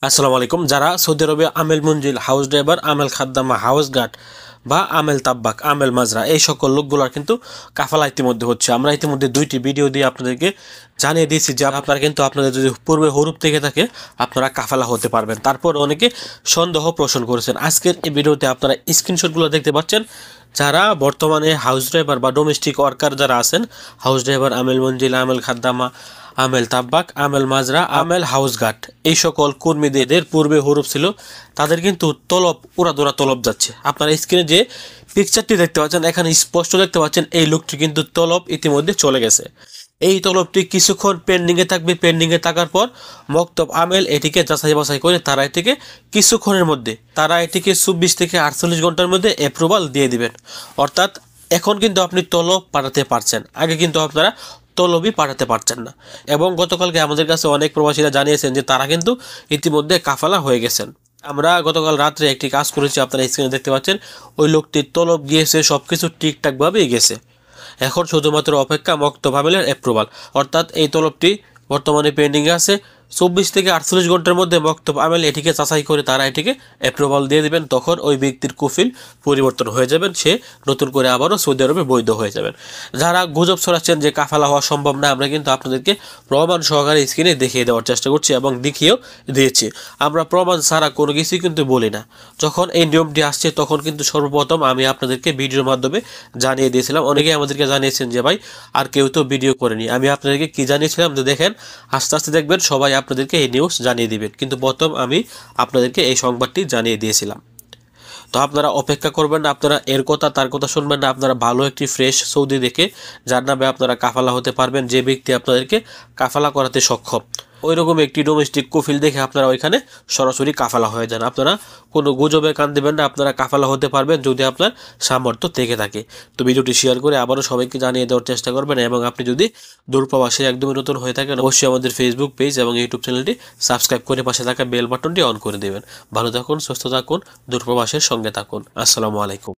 আসসালামু আলাইকুম। যারা সৌদি আরবে আমেল মঞ্জিল, হাউস ড্রাইভার, আমেল খাদ্দামা, হাউস গার্ড বা আমেল তাব্বাক, আমেল মাজরা এই সকল লোকগুলোর কিন্তু কাফালা ইতিমধ্যে হচ্ছে। আমরা ইতিমধ্যে 2টি ভিডিও দিয়ে আপনাদেরকে জানিয়ে দিয়েছি যে আপনারা কিন্তু আপনাদের যদি পূর্বে হরুপ থেকে থাকে আপনারা কাফালা হতে পারবেন। তারপর অনেকে সন্দেহ পোষণ করেছেন। আজকের এই ভিডিওতে আপনারা স্ক্রিনশটগুলো দেখতে পাচ্ছেন। যারা বর্তমানে হাউস ড্রাইভার বা ডোমেস্টিক ওয়ার্কার যারা আছেন, হাউস ড্রাইভার, আমেল মঞ্জিল, আমেল খাদ্দামা, আমেল তাব্বাক, আমেল মাজরা, আমেল হাউস গার্ড এই সকল কর্মীদের পূর্বে হরুপ ছিল, তাদের কিন্তু তলব উড়াদোড়া তলব যাচ্ছে। আপনারা স্ক্রিনে যে পিকচারটি দেখতে পাচ্ছেন এখানে স্পষ্ট দেখতে পাচ্ছেন এই লোকটি কিন্তু তলব ইতিমধ্যে চলে গেছে। এই তলবটি কিছুক্ষণ পেন্ডিংয়ে থাকবে। পেন্ডিংয়ে থাকার পর মক্তব আমেল এটিকে যাচাই বাছাই করে তারা এটিকে কিছুক্ষণের মধ্যে 24 থেকে 48 ঘন্টার মধ্যে অ্যাপ্রুভাল দিয়ে দিবেন। অর্থাৎ এখন কিন্তু আপনি তলব পাঠাতে পারছেন, আগে কিন্তু আপনারা তলবই পাঠাতে পারছেন না। এবং গতকালকে আমাদের কাছে অনেক প্রবাসীরা জানিয়েছেন যে তারা কিন্তু ইতিমধ্যে কাফালা হয়ে গেছেন। আমরা গতকাল রাত্রে একটি কাজ করেছি, আপনারা স্ক্রিনে দেখতে পাচ্ছেন। ওই লোকটির তলব গিয়েছে, সব কিছু ঠিকঠাকভাবেই গেছে। এখন শুধুমাত্র অপেক্ষা মক্তব আমেলের অ্যাপ্রুভাল। অর্থাৎ এই তলবটি বর্তমানে পেন্ডিংয়ে আছে। 24 থেকে 48 ঘন্টার মধ্যে মক্তব আমেল এটিকে যাচাই করে তারা এটিকে অ্যাপ্রুভাল দিয়ে দেবেন। তখন ওই ব্যক্তির কুফিল পরিবর্তন হয়ে যাবেন, সে নতুন করে আবারও সৌদি আরবে বৈধ হয়ে যাবেন। যারা গুজব ছড়াচ্ছেন যে কাফালা হওয়া সম্ভব না, আমরা কিন্তু আপনাদেরকে প্রমাণ সহকারে স্ক্রিনে দেখিয়ে দেওয়ার চেষ্টা করছি এবং দেখিয়েও দিয়েছি। আমরা প্রমাণ ছাড়া কোনো কিছুই কিন্তু বলি না। যখন এই নিয়মটি আসছে তখন কিন্তু সর্বপ্রথম আমি আপনাদেরকে ভিডিওর মাধ্যমে জানিয়ে দিয়েছিলাম। অনেকেই আমাদেরকে জানিয়েছেন যে ভাই আর কেউ তো ভিডিও করেনি। আমি আপনাদেরকে কি জানিয়েছিলাম যে দেখেন, আস্তে আস্তে দেখবেন সবাই আপনাদেরকে এই নিউজ জানিয়ে দিবেন, কিন্তু প্রথম আমি আপনাদেরকে এই সংবাদটি জানিয়ে দিয়েছিলাম। তো আপনারা অপেক্ষা করবেন না, আপনারা এর কথা তার কথা শুনবেন না। আপনারা ভালো একটি ফ্রেশ সৌদি দেখে যার নামে আপনারা কাফালা হতে পারবেন, যে ব্যক্তি আপনাদেরকে কাফালা করাতে সক্ষম, ওই রকম একটি ডোমেস্টিক কফিল দেখে আপনারা ওইখানে সরাসরি কাফালা হয়ে যান। আপনারা কোনো গুজবে কান দেবেন না, আপনারা কাফালা হতে পারবেন যদি আপনার সামর্থ্য থেকে থাকে। তো ভিডিওটি শেয়ার করে আবারও সবাইকে জানিয়ে দেওয়ার চেষ্টা করবেন। এবং আপনি যদি দূরপ্রবাসে একদমই নতুন হয়ে থাকেন অবশ্যই আমাদের ফেসবুক পেজ এবং ইউটিউব চ্যানেলটি সাবস্ক্রাইব করে পাশে থাকা বেল বাটনটি অন করে দেবেন। ভালো থাকুন, সুস্থ থাকুন, দূরপ্রবাসের সঙ্গে থাকুন। আসসালামু আলাইকুম।